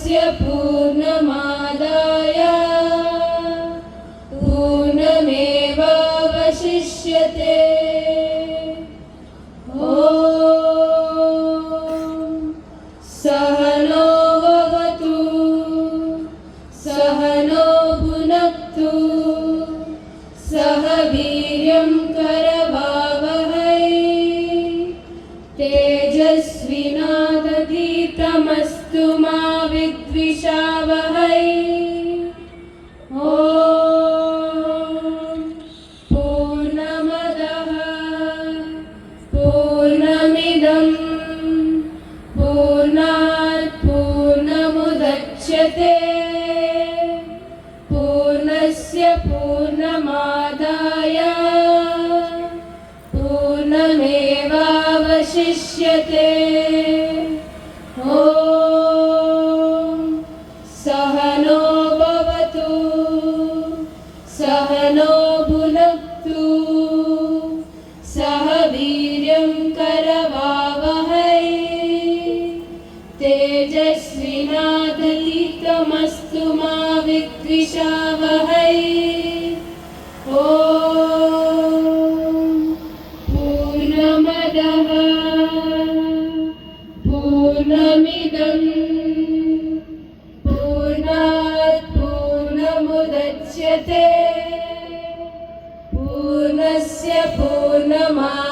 पूर्णस्य पूर्णमादाय पूर्णमेवावशिष्यते। सहनो भवतु सहनो भुनक्तु सह वीर्यं करवावहै तेजस्विनावधीतमस्तु मा विद्विषावहै। पूर्णमदः पूर्णमिदं पूर्णात् पूर्णमुदच्यते पूर्णस्य पूर्णमादाय पूर्णमेवावशिष्यते। सहनो भवतु सहनो भुनक्तु सह वीर्यं करवावहै तेजस्विनावधीतमस्तु मा विद्विषावहै। पूर्णमदः पूर्णमिदं पूर्णात् पूर्णमुदच्यते पूर्णस्य पूर्णमादाय